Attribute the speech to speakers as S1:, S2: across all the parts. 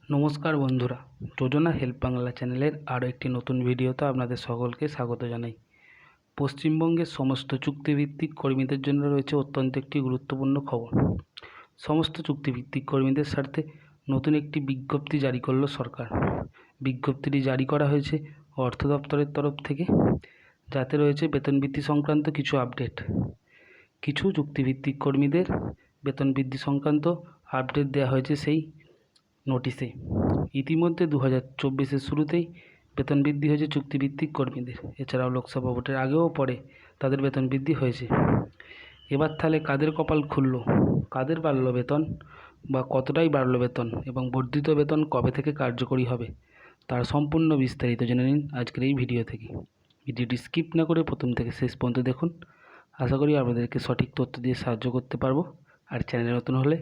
S1: নমস্কার বন্ধুরা, যোজনা হেল্প বাংলা চ্যানেলের আরও একটি নতুন ভিডিওতে আপনাদের সকলকে স্বাগত জানাই। পশ্চিমবঙ্গের সমস্ত চুক্তিভিত্তিক কর্মীদের জন্য রয়েছে অত্যন্ত একটি গুরুত্বপূর্ণ খবর। সমস্ত চুক্তিভিত্তিক কর্মীদের স্বার্থে নতুন একটি বিজ্ঞপ্তি জারি করল সরকার। বিজ্ঞপ্তিটি জারি করা হয়েছে অর্থ দপ্তরের তরফ থেকে, যাতে রয়েছে বেতন বৃদ্ধি সংক্রান্ত কিছু আপডেট। কিছু চুক্তিভিত্তিক কর্মীদের বেতন বৃদ্ধি সংক্রান্ত আপডেট দেওয়া হয়েছে সেই নোটিশে। ইতিমধ্যে 2024-এর শুরুতেই বেতন বৃদ্ধি হয়েছে চুক্তিভিত্তিক কর্মীদের। এছাড়াও লোকসভা ভোটের আগেও পরে তাদের বেতন বৃদ্ধি হয়েছে। এবার তাহলে কাদের কপাল খুলল, কাদের বাড়ল বেতন বা কতটাই বাড়ল বেতন এবং বর্ধিত বেতন কবে থেকে কার্যকরী হবে, তার সম্পূর্ণ বিস্তারিত জেনে নিন আজকের এই ভিডিও থেকে। ভিডিওটি স্কিপ না করে প্রথম থেকে শেষ পর্যন্ত দেখুন। আশা করি আপনাদেরকে সঠিক তথ্য দিয়ে সাহায্য করতে পারবো। আর চ্যানেলে নতুন হলে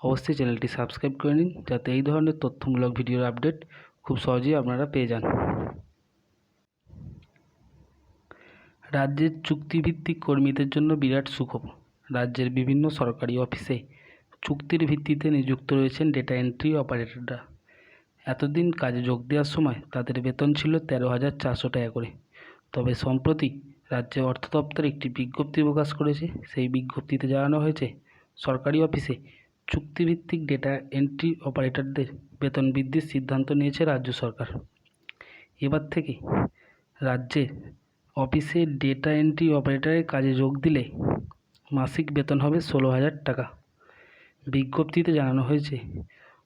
S1: অবশ্যই চ্যানেলটি সাবস্ক্রাইব করে নিন, যাতে এই ধরনের তথ্যমূলক ভিডিওর আপডেট খুব সহজেই আপনারা পেয়ে যান। রাজ্যের চুক্তিভিত্তিক কর্মীদের জন্য বিরাট সুখবর। রাজ্যের বিভিন্ন সরকারি অফিসে চুক্তির ভিত্তিতে নিযুক্ত রয়েছেন ডেটা এন্ট্রি অপারেটররা। এতদিন কাজে যোগ দেওয়ার সময় তাদের বেতন ছিল 13,400 টাকা করে। তবে সম্প্রতি রাজ্য অর্থ দপ্তর একটি বিজ্ঞপ্তি প্রকাশ করেছে। সেই বিজ্ঞপ্তিতে জানানো হয়েছে, সরকারি অফিসে চুক্তিভিত্তিক ডেটা এন্ট্রি অপারেটরদের বেতন বৃদ্ধির সিদ্ধান্ত নিয়েছে রাজ্য সরকার। এবার থেকে রাজ্যে অফিসে ডেটা এন্ট্রি অপারেটরের কাজে যোগ দিলে মাসিক বেতন হবে 16,000 টাকা। বিজ্ঞপ্তিতে জানানো হয়েছে,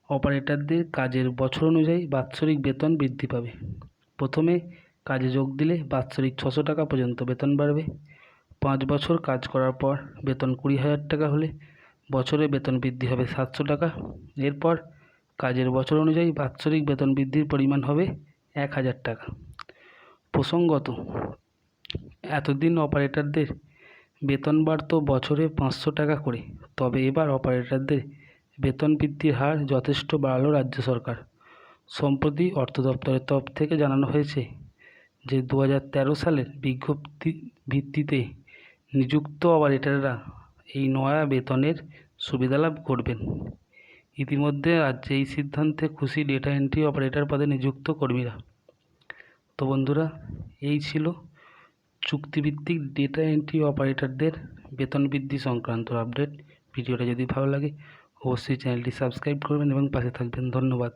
S1: অপারেটরদের কাজের বছর অনুযায়ী বাৎসরিক বেতন বৃদ্ধি পাবে। প্রথমে কাজে যোগ দিলে বাৎসরিক 600 টাকা পর্যন্ত বেতন বাড়বে। 5 বছর কাজ করার পর বেতন 20,000 টাকা হলে বছরে বেতন বৃদ্ধি হবে 700 টাকা। এরপর কাজের বছর অনুযায়ী বাৎসরিক বেতন বৃদ্ধির পরিমাণ হবে 1,000 টাকা। প্রসঙ্গত, এতদিন অপারেটরদের বেতন বাড়ত বছরে 500 টাকা করে। তবে এবার অপারেটরদের বেতন বৃদ্ধির হার যথেষ্ট বাড়ালো রাজ্য সরকার। সম্প্রতি অর্থ দপ্তরের তরফ থেকে জানানো হয়েছে যে 2013 সালের বিজ্ঞপ্তি ভিত্তিতে নিযুক্ত অপারেটররা এই নয়া বেতনের সুবিধা লাভ করবেন। ইতিমধ্যে রাজ্যে এই সিদ্ধান্তে খুশি ডেটা এন্ট্রি অপারেটর পদে নিযুক্ত কর্মীরা। তো বন্ধুরা, এই ছিল চুক্তিভিত্তিক ডেটা এন্ট্রি অপারেটরদের বেতন বৃদ্ধি সংক্রান্ত আপডেট। ভিডিওটা যদি ভালো লাগে অবশ্যই চ্যানেলটি সাবস্ক্রাইব করবেন এবং পাশে থাকবেন। ধন্যবাদ।